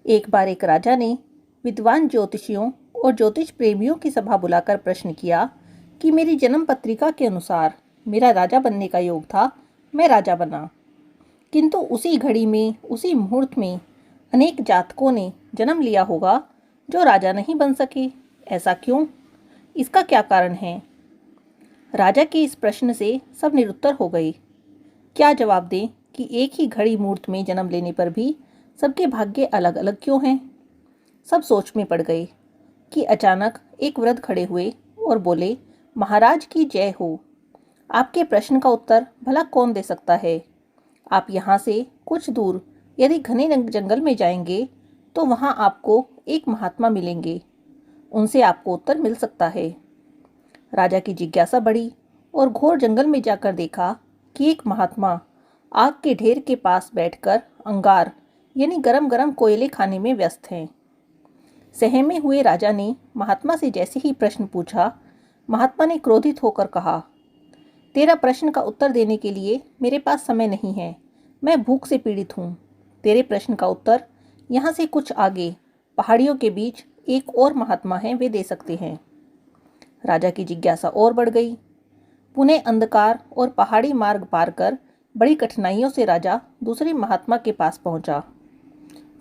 एक बार एक राजा ने विद्वान ज्योतिषियों और ज्योतिष प्रेमियों की सभा बुलाकर प्रश्न किया कि मेरी जन्म पत्रिका के अनुसार मेरा राजा बनने का योग था। मैं राजा बना, किंतु उसी घड़ी में, उसी मुहूर्त में अनेक जातकों ने जन्म लिया होगा जो राजा नहीं बन सके। ऐसा क्यों? इसका क्या कारण है? राजा के इस प्रश्न से सब निरुत्तर हो गए। क्या जवाब दें कि एक ही घड़ी मुहूर्त में जन्म लेने पर भी सबके भाग्य अलग अलग क्यों हैं? सब सोच में पड़ गए कि अचानक एक वृद्ध खड़े हुए और बोले, महाराज की जय हो। आपके प्रश्न का उत्तर भला कौन दे सकता है? आप यहाँ से कुछ दूर यदि घने जंगल में जाएंगे तो वहाँ आपको एक महात्मा मिलेंगे। उनसे आपको उत्तर मिल सकता है। राजा की जिज्ञासा बढ़ी और घोर जंगल में जाकर देखा कि एक महात्मा आग के ढेर के पास बैठकर अंगार यानी गरम गरम कोयले खाने में व्यस्त हैं। सहमे हुए राजा ने महात्मा से जैसे ही प्रश्न पूछा, महात्मा ने क्रोधित होकर कहा, तेरा प्रश्न का उत्तर देने के लिए मेरे पास समय नहीं है। मैं भूख से पीड़ित हूँ। तेरे प्रश्न का उत्तर यहाँ से कुछ आगे पहाड़ियों के बीच एक और महात्मा हैं, वे दे सकते हैं। राजा की जिज्ञासा और बढ़ गई। पुनः अंधकार और पहाड़ी मार्ग पार कर बड़ी कठिनाइयों से राजा दूसरे महात्मा के पास पहुंचा।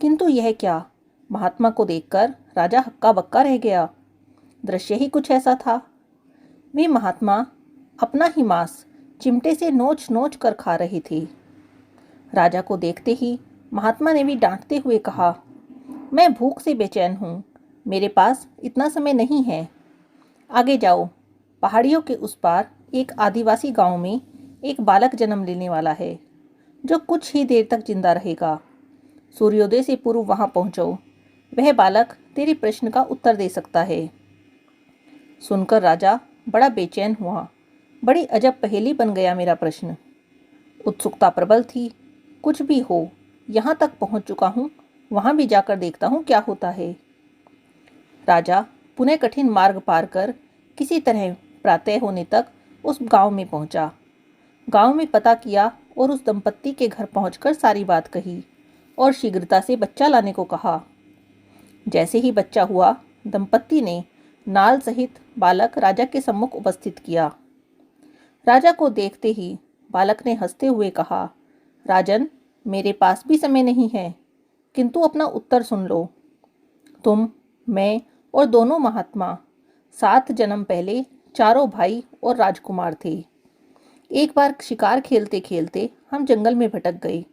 किंतु यह क्या? महात्मा को देखकर राजा हक्का बक्का रह गया। दृश्य ही कुछ ऐसा था। वे महात्मा अपना ही मांस चिमटे से नोच नोच कर खा रहे थे। राजा को देखते ही महात्मा ने भी डांटते हुए कहा, मैं भूख से बेचैन हूँ, मेरे पास इतना समय नहीं है। आगे जाओ। पहाड़ियों के उस पार एक आदिवासी गांव में एक बालक जन्म लेने वाला है जो कुछ ही देर तक जिंदा रहेगा। सूर्योदय से पूर्व वहां पहुंचो। वह बालक तेरे प्रश्न का उत्तर दे सकता है। सुनकर राजा बड़ा बेचैन हुआ। बड़ी अजब पहेली बन गया मेरा प्रश्न। उत्सुकता प्रबल थी। कुछ भी हो, यहाँ तक पहुँच चुका हूँ, वहाँ भी जाकर देखता हूँ क्या होता है। राजा पुनः कठिन मार्ग पार कर किसी तरह प्रातः होने तक उस गांव में पहुंचा। गांव में पता किया और उस दंपत्ति के घर पहुंचकर सारी बात कही और शीघ्रता से बच्चा लाने को कहा। जैसे ही बच्चा हुआ, दंपत्ति ने नाल सहित बालक राजा के सम्मुख उपस्थित किया। राजा को देखते ही बालक ने हंसते हुए कहा, राजन, मेरे पास भी समय नहीं है, किंतु अपना उत्तर सुन लो। तुम, मैं और दोनों महात्मा 7 जन्म पहले चारों भाई और राजकुमार थे। एक बार शिकार खेलते खेलते हम जंगल में भटक गए।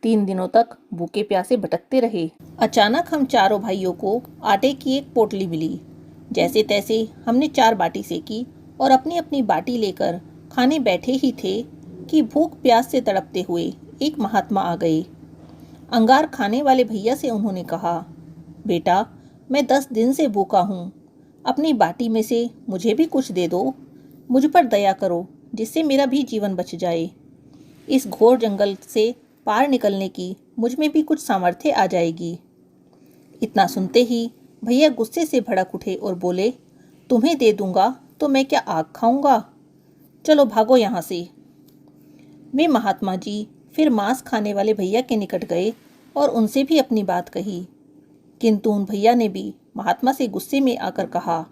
3 दिनों तक भूखे प्यासे भटकते रहे। अचानक हम चारों भाइयों को आटे की एक पोटली मिली। जैसे तैसे हमने 4 बाटी सेकी और अपनी अपनी बाटी लेकर खाने बैठे ही थे कि भूख प्यास से तड़पते हुए एक महात्मा आ गए। अंगार खाने वाले भैया से उन्होंने कहा, बेटा, मैं 10 दिन से भूखा हूँ, अपनी बाटी में से मुझे भी कुछ दे दो। मुझ पर दया करो, जिससे मेरा भी जीवन बच जाए। इस घोर जंगल से पार निकलने की मुझ में भी कुछ सामर्थ्य आ जाएगी। इतना सुनते ही भैया गुस्से से भड़क उठे और बोले, तुम्हें दे दूंगा तो मैं क्या आग खाऊंगा? चलो भागो यहाँ से। वे महात्मा जी फिर मांस खाने वाले भैया के निकट गए और उनसे भी अपनी बात कही, किंतु उन भैया ने भी महात्मा से गुस्से में आकर कहा,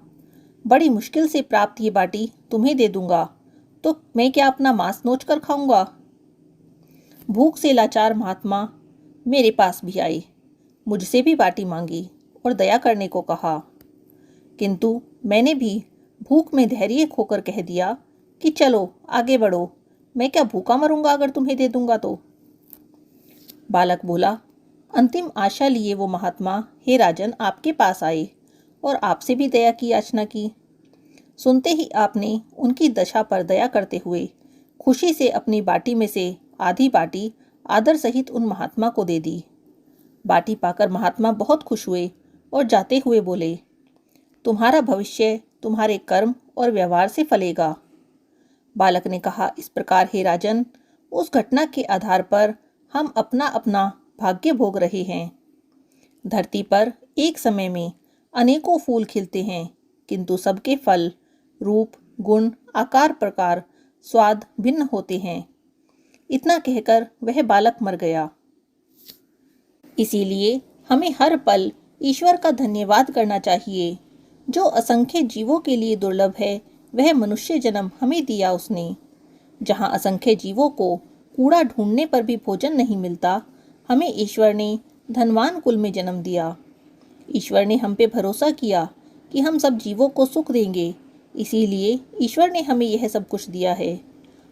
बड़ी मुश्किल से प्राप्त ये बाटी तुम्हें दे दूंगा तो मैं क्या अपना मांस नोच कर खाऊंगा? भूख से लाचार महात्मा मेरे पास भी आए, मुझसे भी बाटी मांगी और दया करने को कहा, किंतु मैंने भी भूख में धैर्य खोकर कह दिया कि चलो आगे बढ़ो, मैं क्या भूखा मरूंगा अगर तुम्हें दे दूंगा तो। बालक बोला, अंतिम आशा लिए वो महात्मा, हे राजन, आपके पास आए और आपसे भी दया की याचना की। सुनते ही आपने उनकी दशा पर दया करते हुए खुशी से अपनी बाटी में से आधी बाटी आदर सहित उन महात्मा को दे दी। बाटी पाकर महात्मा बहुत खुश हुए और जाते हुए बोले, तुम्हारा भविष्य तुम्हारे कर्म और व्यवहार से फलेगा। बालक ने कहा, इस प्रकार हे राजन, उस घटना के आधार पर हम अपना अपना भाग्य भोग रहे हैं। धरती पर एक समय में अनेकों फूल खिलते हैं, किंतु सबके फल, रूप, गुण, आकार, प्रकार, स्वाद भिन्न होते हैं। इतना कहकर वह बालक मर गया। इसीलिए हमें हर पल ईश्वर का धन्यवाद करना चाहिए। जो असंख्य जीवों के लिए दुर्लभ है, वह मनुष्य जन्म हमें दिया उसने। जहाँ असंख्य जीवों को कूड़ा ढूंढने पर भी भोजन नहीं मिलता, हमें ईश्वर ने धनवान कुल में जन्म दिया। ईश्वर ने हम पे भरोसा किया कि हम सब जीवों को सुख देंगे, इसीलिए ईश्वर ने हमें यह सब कुछ दिया है।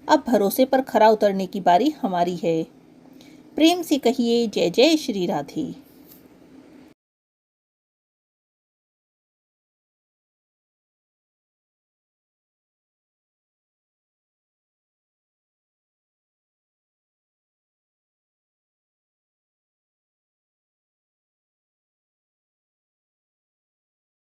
अब भरोसे पर खरा उतरने की बारी हमारी है। प्रेम से कहिए जय जय श्री राधे।